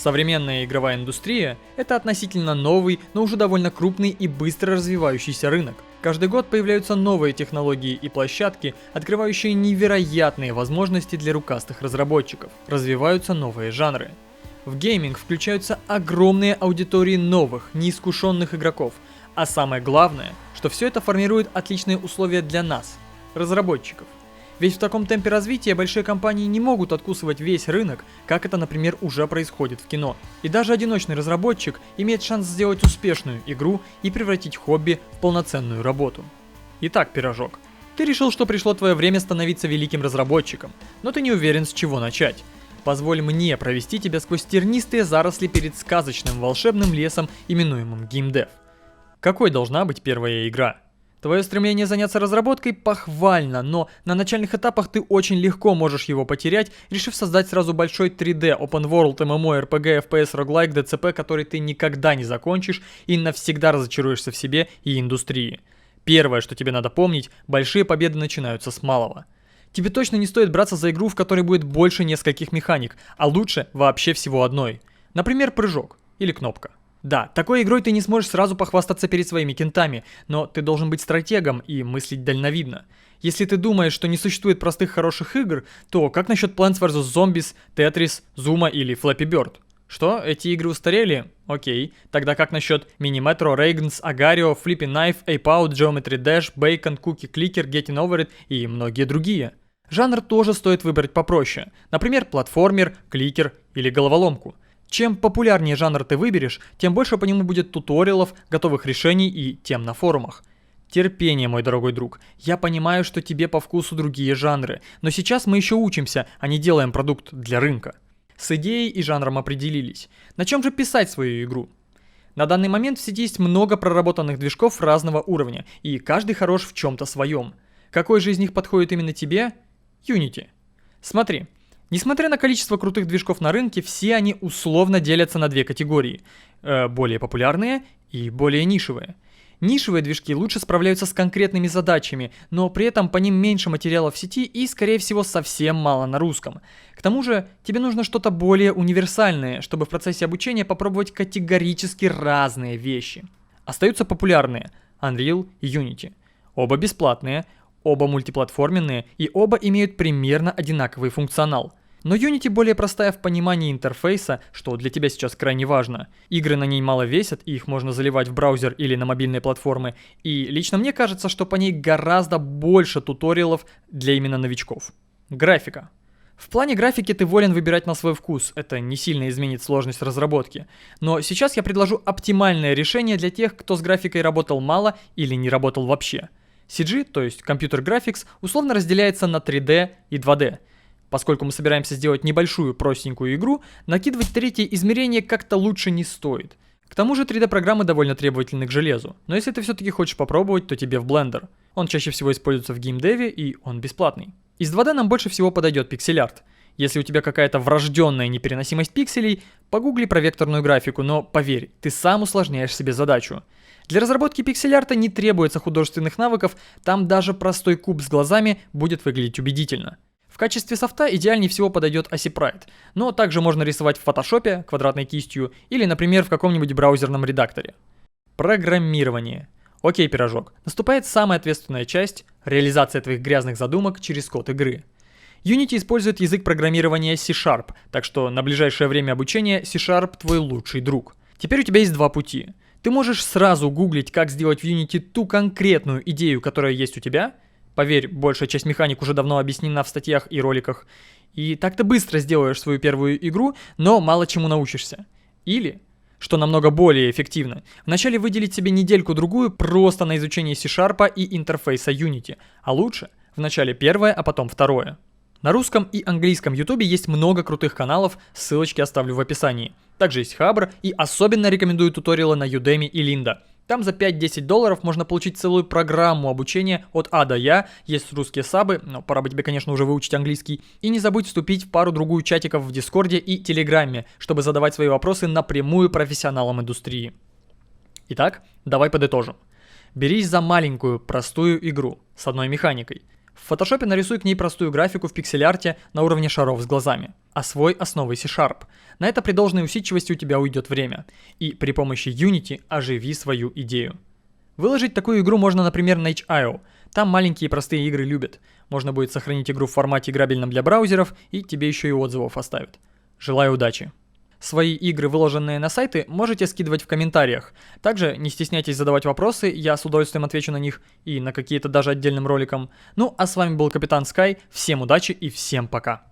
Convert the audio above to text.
Современная игровая индустрия – это относительно новый, но уже довольно крупный и быстро развивающийся рынок. Каждый год появляются новые технологии и площадки, открывающие невероятные возможности для рукастых разработчиков. Развиваются новые жанры. В гейминг включаются огромные аудитории новых, неискушенных игроков. А самое главное, что все это формирует отличные условия для нас, разработчиков. Ведь в таком темпе развития большие компании не могут откусывать весь рынок, как это, например, уже происходит в кино. И даже одиночный разработчик имеет шанс сделать успешную игру и превратить хобби в полноценную работу. Итак, пирожок, ты решил, что пришло твое время становиться великим разработчиком, но ты не уверен, с чего начать. Позволь мне провести тебя сквозь тернистые заросли перед сказочным волшебным лесом, именуемым геймдев. Какой должна быть первая игра? Твое стремление заняться разработкой похвально, но на начальных этапах ты очень легко можешь его потерять, решив создать сразу большой 3D, Open World, MMO, RPG, FPS, Roguelike, DCP, который ты никогда не закончишь и навсегда разочаруешься в себе и индустрии. Первое, что тебе надо помнить, большие победы начинаются с малого. Тебе точно не стоит браться за игру, в которой будет больше нескольких механик, а лучше вообще всего одной. Например, прыжок или кнопка. Да, такой игрой ты не сможешь сразу похвастаться перед своими кентами, но ты должен быть стратегом и мыслить дальновидно. Если ты думаешь, что не существует простых хороших игр, то как насчет Plants vs. Zombies, Tetris, Zuma или Flappy Bird? Что, эти игры устарели? Окей. Тогда как насчет Mini-Metro, Reigns, Agario, Flipping Knife, Ape Out, Geometry Dash, Bacon, Cookie Clicker, Getting Over It и многие другие? Жанр тоже стоит выбрать попроще. Например, платформер, кликер или головоломку. Чем популярнее жанр ты выберешь, тем больше по нему будет туториалов, готовых решений и тем на форумах. Терпение, мой дорогой друг. Я понимаю, что тебе по вкусу другие жанры, но сейчас мы еще учимся, а не делаем продукт для рынка. С идеей и жанром определились. На чем же писать свою игру? На данный момент в сети есть много проработанных движков разного уровня, и каждый хорош в чем-то своем. Какой же из них подходит именно тебе? Unity. Смотри. Несмотря на количество крутых движков на рынке, все они условно делятся на две категории. Более популярные и более нишевые. Нишевые движки лучше справляются с конкретными задачами, но при этом по ним меньше материала в сети и, скорее всего, совсем мало на русском. К тому же, тебе нужно что-то более универсальное, чтобы в процессе обучения попробовать категорически разные вещи. Остаются популярные Unreal и Unity. Оба бесплатные, оба мультиплатформенные и оба имеют примерно одинаковый функционал. Но Unity более простая в понимании интерфейса, что для тебя сейчас крайне важно. Игры на ней мало весят, и их можно заливать в браузер или на мобильные платформы. И лично мне кажется, что по ней гораздо больше туториалов для именно новичков. Графика. В плане графики ты волен выбирать на свой вкус, это не сильно изменит сложность разработки. Но сейчас я предложу оптимальное решение для тех, кто с графикой работал мало или не работал вообще. CG, то есть Computer Graphics, условно разделяется на 3D и 2D. Поскольку мы собираемся сделать небольшую простенькую игру, накидывать третье измерение как-то лучше не стоит. К тому же 3D-программы довольно требовательны к железу, но если ты все-таки хочешь попробовать, то тебе в Blender. Он чаще всего используется в геймдеве и он бесплатный. Из 2D нам больше всего подойдет пиксель-арт. Если у тебя какая-то врожденная непереносимость пикселей, погугли про векторную графику, но поверь, ты сам усложняешь себе задачу. Для разработки пиксель-арта не требуется художественных навыков, там даже простой куб с глазами будет выглядеть убедительно. В качестве софта идеальнее всего подойдет OssiPrite, но также можно рисовать в фотошопе квадратной кистью или, например, в каком-нибудь браузерном редакторе. Программирование. Окей, пирожок, наступает самая ответственная часть – реализация твоих грязных задумок через код игры. Unity использует язык программирования C#, так что на ближайшее время обучения C# твой лучший друг. Теперь у тебя есть два пути. Ты можешь сразу гуглить, как сделать в Unity ту конкретную идею, которая есть у тебя. Поверь, большая часть механик уже давно объяснена в статьях и роликах. И так ты быстро сделаешь свою первую игру, но мало чему научишься. Или, что намного более эффективно, вначале выделить себе недельку-другую просто на изучение C# и интерфейса Unity. А лучше, вначале первое, а потом второе. На русском и английском YouTube есть много крутых каналов, ссылочки оставлю в описании. Также есть Хабр и особенно рекомендую туториалы на Udemy и Lynda. Там за $5-10 можно получить целую программу обучения от А до Я, есть русские сабы, но пора бы тебе, конечно, уже выучить английский. И не забудь вступить в пару-другую чатиков в Дискорде и Телеграме, чтобы задавать свои вопросы напрямую профессионалам индустрии. Итак, давай подытожим. Берись за маленькую, простую игру с одной механикой. В Photoshop нарисуй к ней простую графику в пиксель-арте на уровне шаров с глазами. Освой основы C#. На это при должной усидчивости у тебя уйдет время. И при помощи Unity оживи свою идею. Выложить такую игру можно, например, на itch.io. Там маленькие и простые игры любят. Можно будет сохранить игру в формате играбельном для браузеров, и тебе еще и отзывов оставят. Желаю удачи! Свои игры, выложенные на сайты, можете скидывать в комментариях. Также не стесняйтесь задавать вопросы, я с удовольствием отвечу на них и на какие-то даже отдельным роликом. Ну а с вами был Капитан Скай, всем удачи и всем пока!